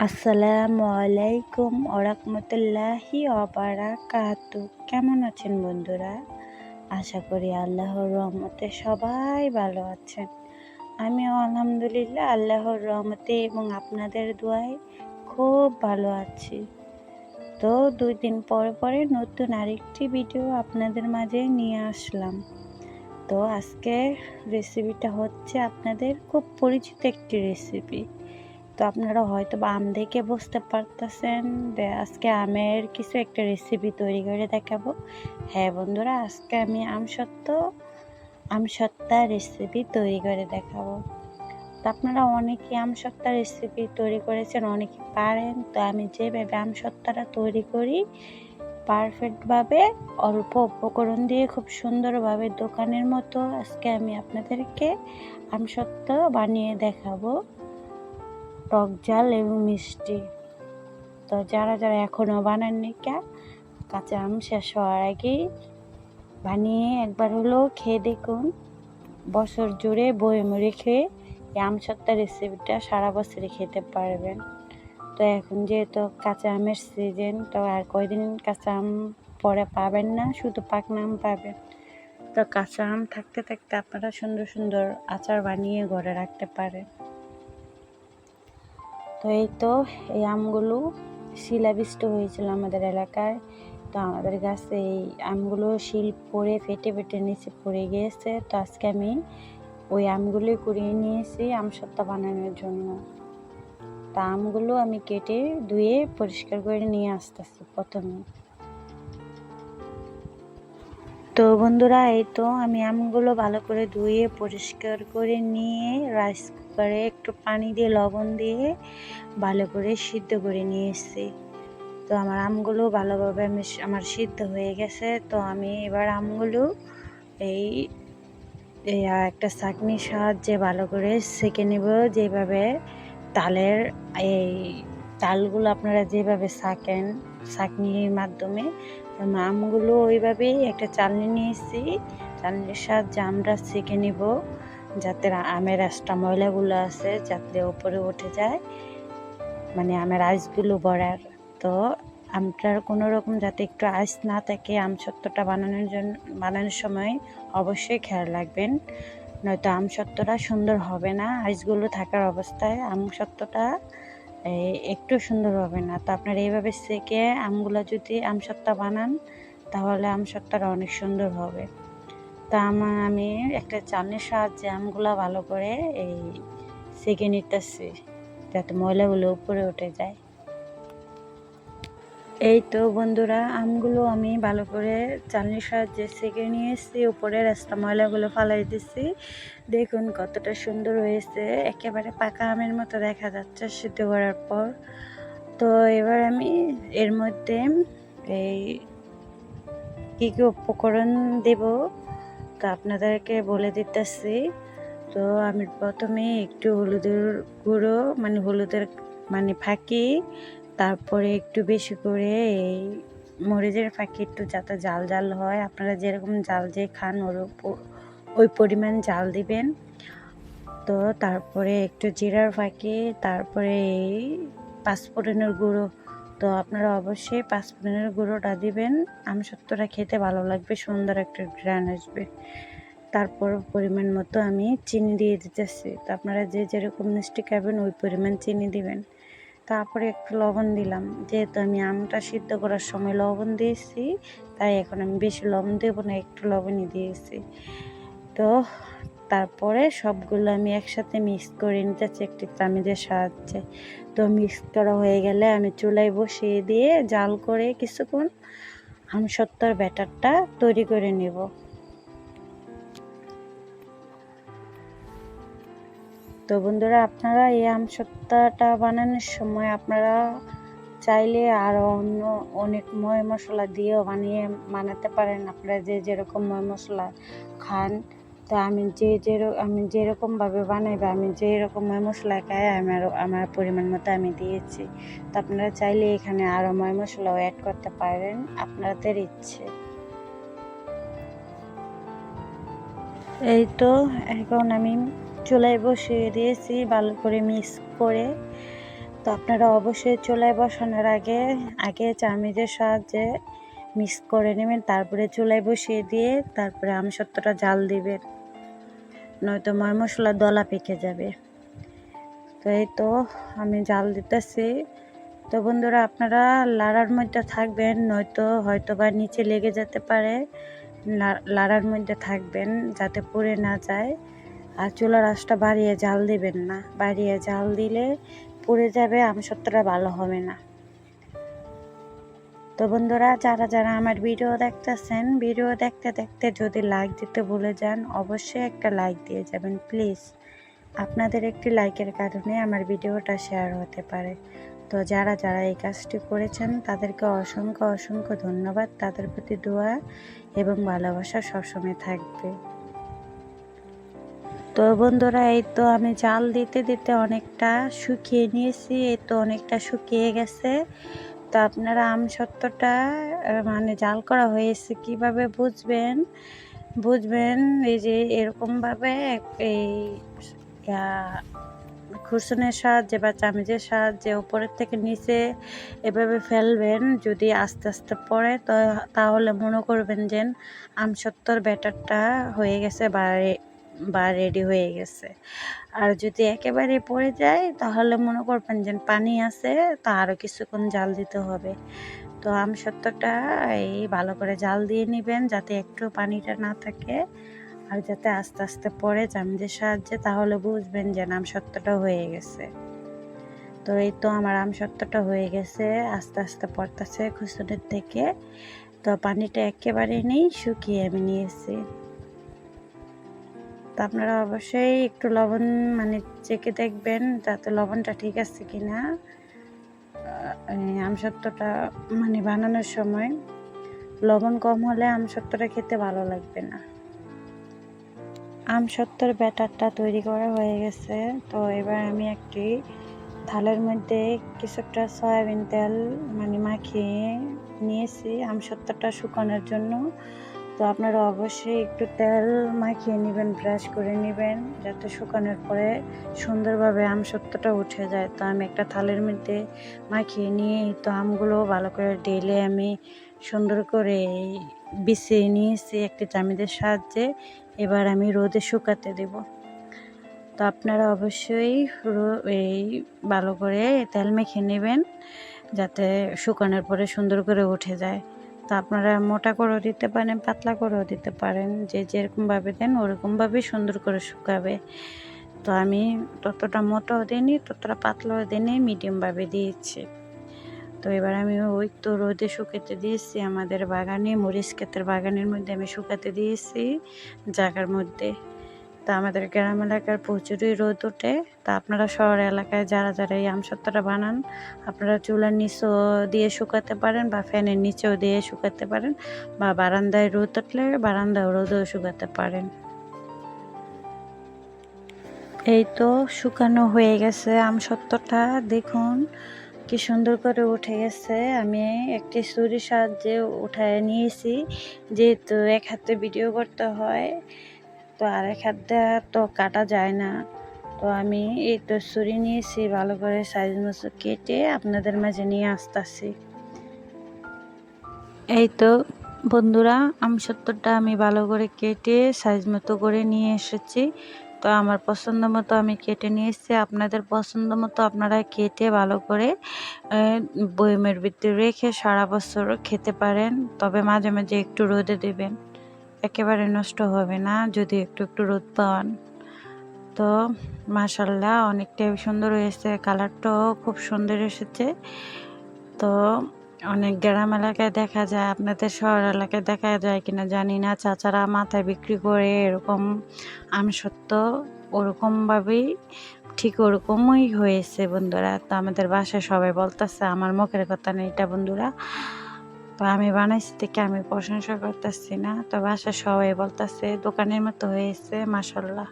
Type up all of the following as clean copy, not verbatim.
আসসালামু আলাইকুম ওরহমতুল্লাহি ওবারাকাতু। কেমন আছেন বন্ধুরা? আশা করি আল্লাহর রহমতে সবাই ভালো আছেন। আমিও আলহামদুলিল্লাহ আল্লাহর রহমতে এবং আপনাদের দোয়ায় খুব ভালো আছি। তো 2 দিন পরে নতুন আরেকটি ভিডিও আপনাদের মাঝে নিয়ে আসলাম। তো আজকে রেসিপিটা হচ্ছে আপনাদের খুব পরিচিত একটি রেসিপি। তো আপনারা হয়তো বা আম দেখে বুঝতে পারতেছেন যে আজকে আমের কিছু একটা রেসিপি তৈরি করে দেখাবো। হ্যাঁ বন্ধুরা, আজকে আমি আমসত্ত্বা রেসিপি তৈরি করে দেখাবো। তো আপনারা অনেকে আমসত্ত্বা রেসিপি তৈরি করেছেন, অনেকে পারেন। তো আমি যেভাবে আমসত্ত্বাটা তৈরি করি পারফেক্টভাবে অল্প উপকরণ দিয়ে খুব সুন্দরভাবে দোকানের মতো আজকে আমি আপনাদেরকে আমসত্ত্বা বানিয়ে দেখাবো, টক ঝাল এবং মিষ্টি। তো যারা এখনও বানাননি, কাঁচা আম শেষ হওয়ার আগেই বানিয়ে একবার হলেও খেয়ে দেখুন। বছর জুড়ে বয়মে রেখে এই আমসত্ত্বা রেসিপিটা সারা বছরই খেতে পারবেন। তো এখন যেহেতু কাঁচা আমের সিজন, তো আর কয়দিন কাঁচা আম পরে পাবেন না, শুধু পাকনা আম পাবেন। তো কাঁচা আম থাকতে আপনারা সুন্দর সুন্দর আচার বানিয়ে ঘরে রাখতে পারেন। তো এই আমগুলো শিলাবৃষ্টি হয়েছিল আমাদের এলাকায়। তো আমাদের গাছে এই আমগুলো শিল পড়ে ফেটে নিচে পড়ে গিয়েছে। তো আজকে আমি ওই আমগুলোই কুড়িয়ে নিয়েছি আমসত্ত্বা বানানোর জন্য। তা আমগুলো আমি কেটে ধুয়ে পরিষ্কার করে নিয়ে আসতেছি প্রথমে। তো বন্ধুরা, আমি আমগুলো ভালো করে ধুয়ে পরিষ্কার করে নিয়ে রাইস কুকারে একটু পানি দিয়ে লবণ দিয়ে ভালো করে সিদ্ধ করে নিয়েছি। তো আমার আমগুলো ভালোভাবে আমার সিদ্ধ হয়ে গেছে। তো আমি এবার আমগুলো এই একটা ছাঁকনির সাহায্যে ভালো করে সেঁকে নেব। যেভাবে তালের তালগুলো আপনারা যেভাবে ছাঁকেন ছাঁকনির মাধ্যমে, আমগুলো ওইভাবেই একটা চালনি নিয়েছি। চালনির সাহায্যে আমরা সেঁকে নেব, যাতে আমের এক্সট্রা ময়লাগুলো আছে যাতে উপরে উঠে যায়, মানে আমের আইসগুলো ভরার। তো আমটার কোনো রকম যাতে একটু আইস না থাকে আমসত্ত্বটা বানানোর সময় অবশ্যই খেয়াল রাখবেন, নয়তো আমসত্ত্বটা সুন্দর হবে না। আইসগুলো থাকার অবস্থায় আমসত্ত্বটা একটু সুন্দর হবে না। তো আপনারা এইভাবে সেঁকে আমগুলো যদি আমসত্ত্বা বানান তাহলে আমসত্ত্বাটা অনেক সুন্দর হবে। তা আমি একটা চালনির সাহায্যে আমগুলো ভালো করে সেঁকে নিতেছি যাতে ময়লাগুলো উপরে উঠে যায়। তো বন্ধুরা, আমগুলো আমি ভালো করে চালনির সাহায্যে সেঁকে নিয়েছি, উপরে রাস্তা ময়লাগুলো ফালাই দিচ্ছি। দেখুন কতটা সুন্দর হয়েছে, একেবারে পাকা আমের মতো দেখা যাচ্ছে সিদ্ধ করার পর। তো এবার আমি এর মধ্যে কী উপকরণ দেব তা আপনাদেরকে বলে দিতেছি। তো আমি প্রথমে একটু হলুদের গুঁড়ো, হলুদের ফাঁকি, তারপরে একটু বেশি করে মরিচের ফাঁকি, একটু যাতে জাল হয়, আপনারা যেরকম জাল যে খান ওই পরিমাণ জাল দিবেন। তো তারপরে একটু জিরার ফাঁকি, তারপরে পাঁচফোড়নের গুঁড়ো। তো আপনারা অবশ্যই পাঁচফোড়নের গুঁড়োটা দিবেন, আমসত্ত্বটা খেতে ভালো লাগবে, সুন্দর একটা ঘ্রাণ আসবে। তারপর পরিমাণ মতো আমি চিনি দিয়ে দিতেছি। তো আপনারা যেরকম মিষ্টি খাবেন ওই পরিমাণ চিনি দিবেন। তারপরে একটু লবণ দিলাম, যেহেতু আমি আমটা সিদ্ধ করার সময় লবণ দিয়েছি, তাই এখন আমি বেশি লবণ দেবো না, একটু লবণই দিয়েছি। তো তারপরে সবগুলো আমি একসাথে মিক্স করে নিতেছি একটি চামচের সাহায্যে। তো মিক্স করা হয়ে গেলে আমি চুলায় বসিয়ে দিয়ে জাল করে কিছুক্ষণ আমসত্ত্বার ব্যাটারটা তৈরি করে নেব। তো বন্ধুরা, আপনারা এই আমসত্ত্বাটা বানানোর সময় আপনারা চাইলে আরও অন্য অনেক ময় মশলা দিয়েও বানাতে পারেন, আপনারা যেরকম ময় মশলা খান। তো আমি যেরকমভাবে বানাইবে, আমি যেরকম ময় মশলা খাই আমার পরিমাণ মতো আমি দিয়েছি। তো আপনারা চাইলে এখানে আরও ময় মশলাও অ্যাড করতে পারেন, আপনাদের ইচ্ছে। তো এখন আমি চুলায় বসিয়ে দিয়েছি ভালো করে মিক্স করে। তো আপনারা অবশ্যই চুলায় বসানোর আগে আগে চামিচের সাহায্যে মিক্স করে নেবেন, তারপরে চুলায় বসিয়ে দিয়ে তারপরে আমসত্ত্বটা জাল দিবেন, নয়তো ময় মশলা দলা পেকে যাবে। তো এই তো আমি জাল দিতেছি। তো বন্ধুরা আপনারা লাড়ার মধ্যে থাকবেন, নয়তো হয়তো বা নিচে লেগে যেতে পারে, লাড়ার মধ্যে থাকবেন যাতে পুড়ে না যায়। আর চুলার আঁচটা বাড়িয়ে জাল দিবেন না, বাড়িয়ে জাল দিলে পুড়ে যাবে, আমসত্ত্বটা ভালো হবে না। তো বন্ধুরা যারা যারা আমার ভিডিও দেখতেছেন, ভিডিও দেখতে দেখতে যদি লাইক দিতে ভুলে যান, অবশ্যই একটা লাইক দিয়ে যাবেন প্লিজ। আপনাদের একটি লাইকের কারণে আমার ভিডিওটা শেয়ার হতে পারে। তো যারা যারা এই কাজটি করেছেন তাদেরকে অসংখ্য অসংখ্য ধন্যবাদ। তাদের প্রতি দোয়া এবং ভালোবাসা সবসময় থাকবে। তো বন্ধুরা এই তো আমি জাল দিতে দিতে অনেকটা শুকিয়ে নিয়েছি, এই তো অনেকটা শুকিয়ে গেছে। তো আপনারা আমসত্ত্বটা মানে জাল করা হয়েছে কিভাবে বুঝবেন এই যে এরকমভাবে এই খুরসনের সাহায্যে বা চামচের সাহায্যে উপরের থেকে নিচে এভাবে ফেলবেন। যদি আস্তে আস্তে পড়ে তো তাহলে মনে করবেন যে আমসত্ত্বর ব্যাটারটা হয়ে গেছে বা রেডি হয়ে গেছে। আর যদি একেবারে পড়ে যায় তাহলে মনে করবেন যে পানি আছে, তা আরও কিছুক্ষণ জাল দিতে হবে। তো আমসত্ত্বটা এই ভালো করে জাল দিয়ে নেবেন যাতে একটু পানিটা না থাকে, আর যাতে আস্তে আস্তে পড়ে চামচের সাহায্যে, তাহলে বুঝবেন যে আমসত্ত্বটা হয়ে গেছে। তো এই তো আমার আমসত্ত্বটা হয়ে গেছে, আস্তে আস্তে পড়তেছে খুসুনের থেকে। তো পানিটা একেবারে নেই, শুকিয়ে আমি নিয়েছি। তো আপনারা অবশ্যই একটু লবণ মানে চেখে দেখবেন যাতে লবণটা ঠিক আছে কিনা। আমসত্ত্বটা মানে বানানোর সময় লবণ কম হলে আমসত্ত্বটা খেতে ভালো লাগবে না। আমসত্ত্বর ব্যাটারটা তৈরি করা হয়ে গেছে। তো এবার আমি একটি থালের মধ্যে কিছুটা সয়াবিন তেল মানে মাখিয়ে নিয়েছি আমসত্ত্বটা শুকানোর জন্য। তো আপনারা অবশ্যই একটু তেল মাখিয়ে নেবেন, ব্রাশ করে নেবেন যাতে শুকানোর পরে সুন্দরভাবে আমসত্ত্বটা উঠে যায়। তো আমি একটা থালের মধ্যে মাখিয়ে নিয়ে তো আমগুলো ভালো করে ঢেলে আমি সুন্দর করে বিছিয়ে নিয়েছি একটি চামিচের সাহায্যে। এবার আমি রোদে শুকাতে দেব। তো আপনারা অবশ্যই এই ভালো করে তেল মেখে নেবেন যাতে শুকানোর পরে সুন্দর করে উঠে যায়। তো আপনারা মোটা করেও দিতে পারেন, পাতলা করেও দিতে পারেন, যে যেরকমভাবে দেন ওরকমভাবেই সুন্দর করে শুকাবে। তো আমি ততটা মোটাও দিইনি, ততটা পাতলাও দিইনি, মিডিয়ামভাবে দিয়েছি। তো এবার আমি ওই তো রোদে শুকাতে দিয়েছি, আমাদের বাগানে মরিচ ক্ষেতের বাগানের মধ্যে আমি শুকাতে দিয়েছি জায়গার মধ্যে। তা আমাদের গ্রাম এলাকার প্রচুরই রোদ ওঠে। তা আপনারা শহর এলাকায় যারা যারা এই আমসত্ত্বটা বানান, আপনারা চুলার নিচেও দিয়ে শুকাতে পারেন বা ফ্যানের নিচেও দিয়ে শুকাতে পারেন, বা বারান্দায় রোদ উঠলে বারান্দায় রোদেও শুকাতে পারেন। এই তো শুকানো হয়ে গেছে আমসত্ত্বটা, দেখুন কি সুন্দর করে উঠে গেছে। আমি একটি ছুরির সাহায্যে উঠায় নিয়েছি, যেহেতু এক হাতে ভিডিও করতে হয় তো আরেক হাত দিয়ে তো কাটা যায় না। তো আমি এই তো ছুরি নিয়েছি, ভালো করে সাইজ মতো কেটে আপনাদের মাঝে নিয়ে আসতেছি। এই তো বন্ধুরা আমসত্ত্বটা আমি ভালো করে কেটে সাইজ মতো করে নিয়ে এসেছি। তো আমার পছন্দ মতো আমি কেটে নিয়েছি, আপনাদের পছন্দ মতো আপনারা কেটে ভালো করে বয়মের ভিতরে রেখে সারা বছর খেতে পারেন। তবে মাঝে মাঝে একটু রোদে দেবেন, একেবারে নষ্ট হবে না যদি একটু একটু রোদ পান। তো মাশাআল্লাহ অনেকটাই সুন্দর হয়েছে, কালারটাও খুব সুন্দর এসেছে। তো অনেক গ্রাম এলাকায় দেখা যায়, আপনাদের শহর এলাকায় দেখা যায় কিনা জানি না, চাচারা মাথায় বিক্রি করে এরকম আমসত্ত্ব, ওরকমভাবেই ঠিক ওরকমই হয়েছে বন্ধুরা। তো আমাদের বাসায় সবাই বলতেছে, আমার মুখের কথা নেই এটা বন্ধুরা, তো আমি বানাইছি থেকে আমি প্রশংসা করতেছি না, তো বাসায় সবাই বলতেছে দোকানের মতো হয়েছে মাশাআল্লাহ।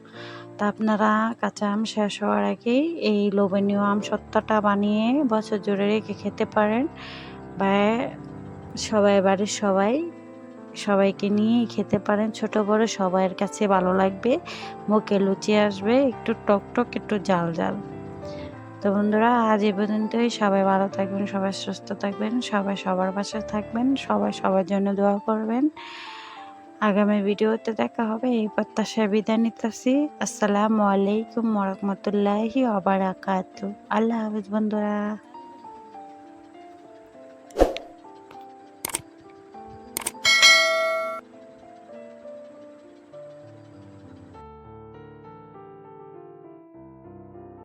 তা আপনারা কাঁচা আম শেষ হওয়ার আগেই এই লোভনীয় আমসত্ত্বটা বানিয়ে বছর জুড়ে রেখে খেতে পারেন, বা সবাই বাড়ির সবাইকে নিয়েই খেতে পারেন, ছোট বড় সবার কাছে ভালো লাগবে, মুখে লুচি আসবে, একটু টক টক একটু জাল জাল। তো বন্ধুরা আজ এই পর্যন্তই। সবাই ভালো থাকবেন, সবাই সুস্থ থাকবেন, সবাই সবার পাশে থাকবেন, সবাই সবার জন্য দোয়া করবেন। আগামী ভিডিওতে দেখা হবে এই প্রত্যাশায় বিদায় নিতেছি। আসসালামু আলাইকুম ওয়া রাহমাতুল্লাহি ওয়া বারাকাতুহু। আল্লাহ হাফেজ বন্ধুরা।